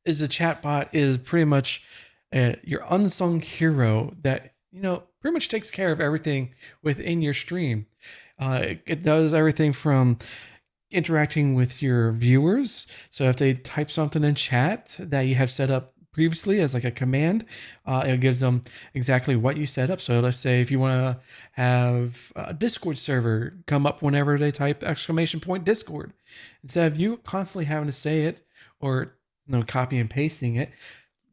is a chatbot is pretty much your unsung hero that pretty much takes care of everything within your stream. It does everything from interacting with your viewers. So if they type something in chat that you have set up previously as like a command, it gives them exactly what you set up. So let's say if you want to have a Discord server come up whenever they type exclamation point Discord, instead of you constantly having to say it or copy and pasting it,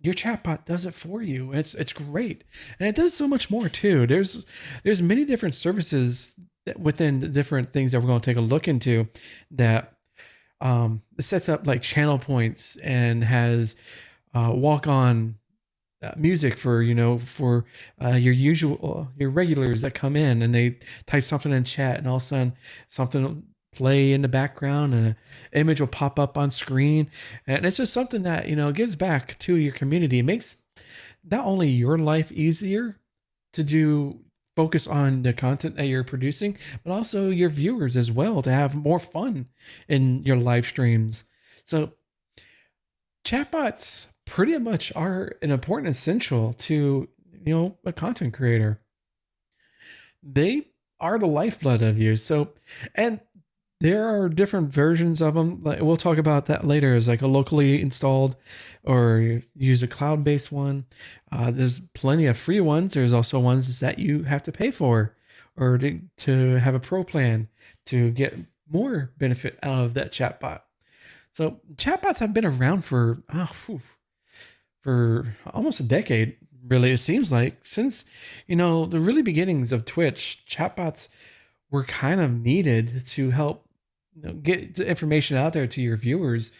your chatbot does it for you. It's great, and it does so much more too. There's many different services within the different things that we're going to take a look into that sets up like channel points and has walk on music for your regulars that come in and they type something in chat, and all of a sudden something will play in the background and an image will pop up on screen, and it's just something that gives back to your community. It makes not only your life easier to focus on the content that you're producing, but also your viewers as well, to have more fun in your live streams. So chatbots pretty much are an important essential to a content creator. They are the lifeblood of you. So, and there are different versions of them. Like, we'll talk about that later, as like a locally installed, or use a cloud-based one. There's plenty of free ones. There's also ones that you have to pay for, or to have a pro plan to get more benefit out of that chatbot. So chatbots have been around for almost a decade, really. It seems like since the really beginnings of Twitch, chatbots were kind of needed to help get the information out there to your viewers.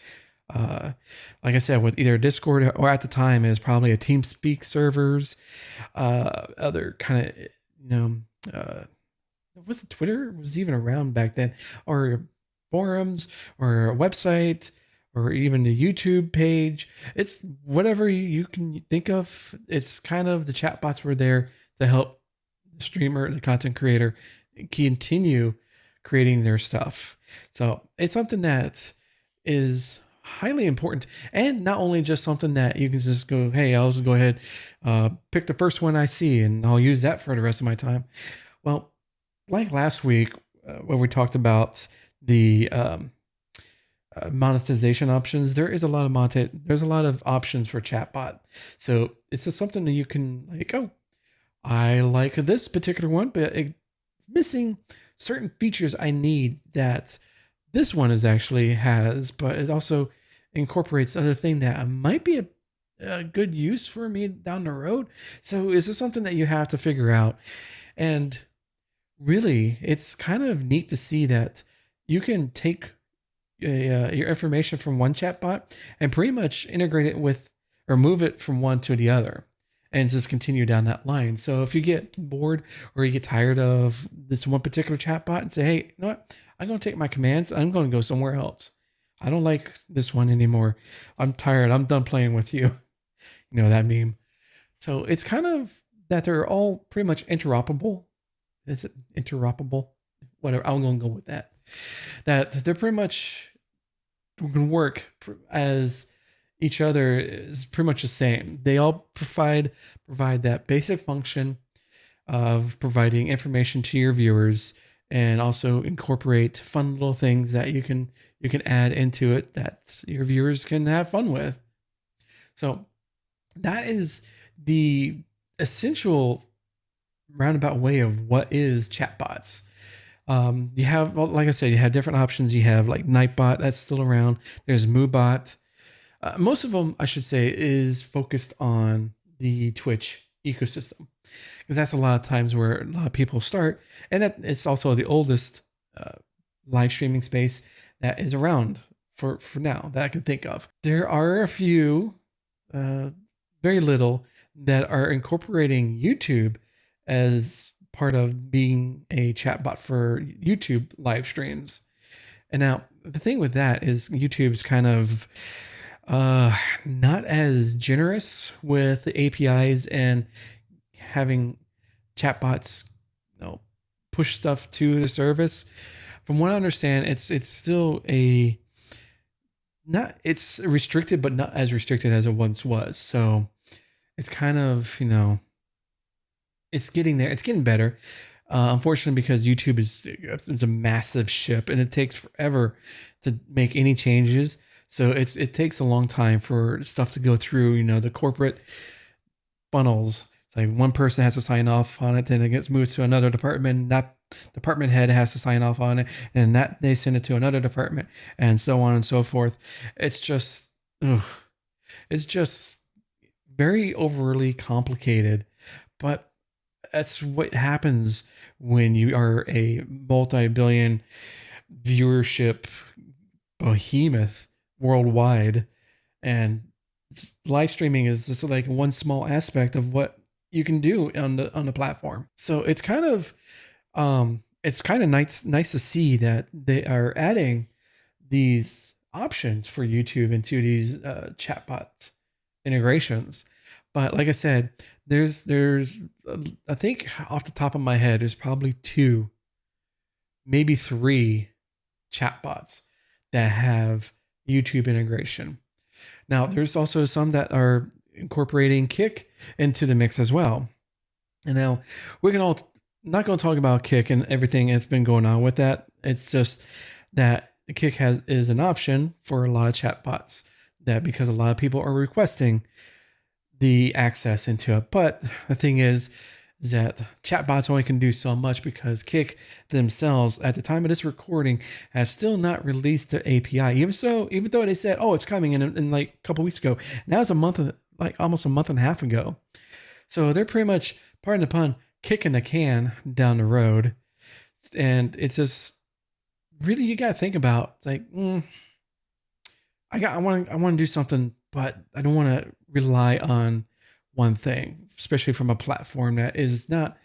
Like I said, with either Discord, or at the time it was probably a TeamSpeak servers, other kind of was it Twitter was even around back then, or forums, or a website, or even the YouTube page. It's whatever you can think of. It's kind of the chatbots were there to help the streamer, the content creator, continue creating their stuff. So it's something that is highly important, and not only just something that you can just go, hey, I'll just go ahead, pick the first one I see and I'll use that for the rest of my time. Well, like last week, when we talked about the monetization options, there's a lot of options for chatbot. So it's just something that you can like, oh, I like this particular one, but it's missing certain features I need that this one actually has, but it also incorporates other thing that might be a good use for me down the road. So is this something that you have to figure out? And really, it's kind of neat to see that you can take your information from one chatbot and pretty much integrate it with, or move it from one to the other, and just continue down that line. So if you get bored or you get tired of this one particular chatbot and say, hey, you know what? I'm going to take my commands. I'm going to go somewhere else. I don't like this one anymore. I'm tired. I'm done playing with you. You know that meme. So it's kind of that they're all pretty much interoperable. Is it interoperable? Whatever. I'm going to go with that. That they're pretty much can work as each other is pretty much the same. They all provide that basic function of providing information to your viewers, and also incorporate fun little things that you can add into it that your viewers can have fun with. So that is the essential roundabout way of what is chatbots. You have, well, like I said, you have different options. You have like Nightbot, that's still around. There's Moobot. Most of them, I should say, is focused on the Twitch ecosystem, because that's a lot of times where a lot of people start, and it's also the oldest live streaming space that is around for now that I can think of. There are a few, very little, that are incorporating YouTube as part of being a chatbot for YouTube live streams. And now the thing with that is YouTube's kind of not as generous with the APIs and having chatbots, push stuff to the service. From what I understand, it's still a not, it's restricted, but not as restricted as it once was. So it's kind of, it's getting there. It's getting better. Unfortunately, because YouTube is a massive ship and it takes forever to make any changes. So it takes a long time for stuff to go through, the corporate funnels. It's like one person has to sign off on it, then it gets moved to another department. That department head has to sign off on it, and that they send it to another department, and so on and so forth. It's just, ugh, it's just very overly complicated, but that's what happens when you are a multi-billion viewership behemoth worldwide, and live streaming is just like one small aspect of what you can do on the platform. So it's kind of nice to see that they are adding these options for YouTube into these chatbot integrations. But like I said, there's I think off the top of my head, there's probably 2, maybe 3 chatbots that have YouTube integration. Now, there's also some that are incorporating Kick into the mix as well. And now we're not going to talk about Kick and everything that's been going on with that. It's just that Kick is an option for a lot of chatbots, that because a lot of people are requesting the access into it. But the thing is that chatbots only can do so much, because Kick themselves, at the time of this recording, has still not released their API. Even though they said, "Oh, it's coming," in like a couple weeks ago. Now it's almost a month and a half ago. So they're pretty much, pardon the pun, kicking the can down the road. And it's just really, you got to think about, like, I want to do something, but I don't want to rely on one thing, especially from a platform that is not.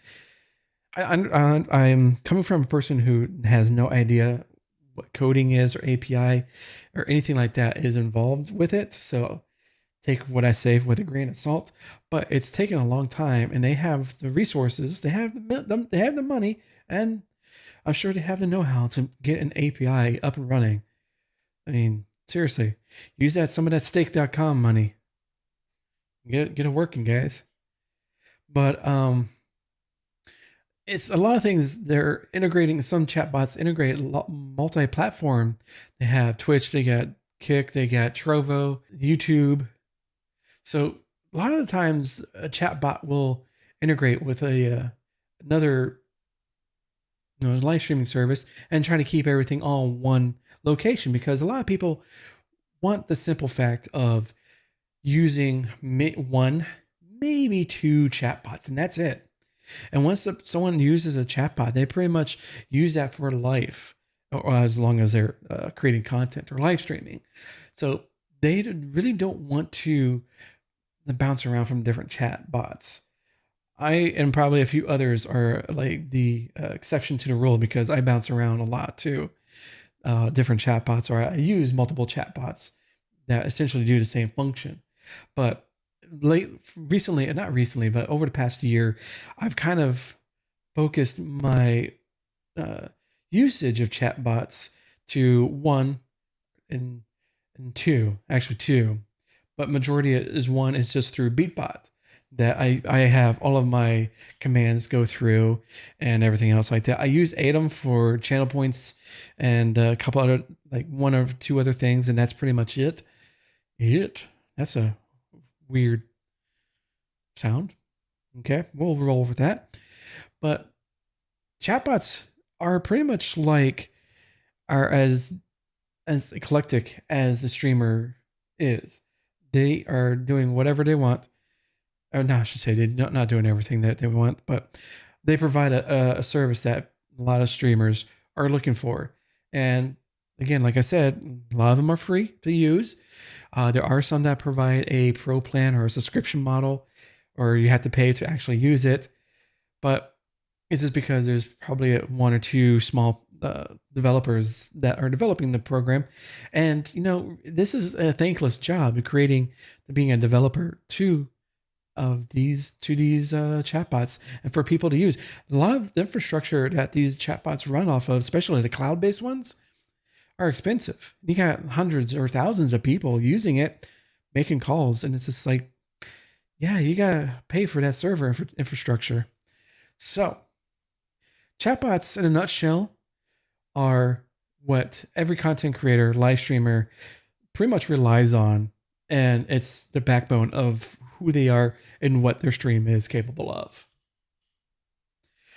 I'm coming from a person who has no idea what coding is or API or anything like that is involved with it. So take what I say with a grain of salt. But it's taken a long time, and they have the resources, they have the money, and I'm sure they have the know-how to get an API up and running. I mean, seriously, use some of that stake.com money. Get it working, guys. But it's a lot of things. They're integrating, some chatbots integrate multi-platform. They have Twitch, they got Kick, they got Trovo, YouTube. So a lot of the times a chatbot will integrate with another live streaming service and try to keep everything all in one location, because a lot of people want the simple fact of using one, maybe 2 chatbots, and that's it. And once someone uses a chatbot, they pretty much use that for life, or as long as they're creating content or live streaming. So they really don't want to bounce around from different chatbots. I and probably a few others are like the exception to the rule, because I bounce around a lot too. Different chatbots, or I use multiple chatbots that essentially do the same function. But not recently, but over the past year, I've kind of focused my usage of chatbots to 1 and 2, actually 2, but majority is 1 is just through Beatbot, that I have all of my commands go through and everything else like that. I use Atom for channel points and a couple other, like 1 or 2 other things, and that's pretty much it. That's a weird sound. Okay, we'll roll with that. But chatbots are pretty much are as eclectic as the streamer is. They are doing whatever they want. Or no, I should say they're not doing everything that they want, but they provide a service that a lot of streamers are looking for. And again, like I said, a lot of them are free to use. There are some that provide a pro plan or a subscription model, or you have to pay to actually use it. But it's just because there's probably 1 or 2 small developers that are developing the program. And, this is a thankless job of being a developer to these chatbots, and for people to use. A lot of the infrastructure that these chatbots run off of, especially the cloud-based ones, are expensive. You got hundreds or thousands of people using it, making calls, and it's just like, yeah, you gotta pay for that server infrastructure. So, chatbots in a nutshell are what every content creator, live streamer pretty much relies on, and it's the backbone of who they are and what their stream is capable of.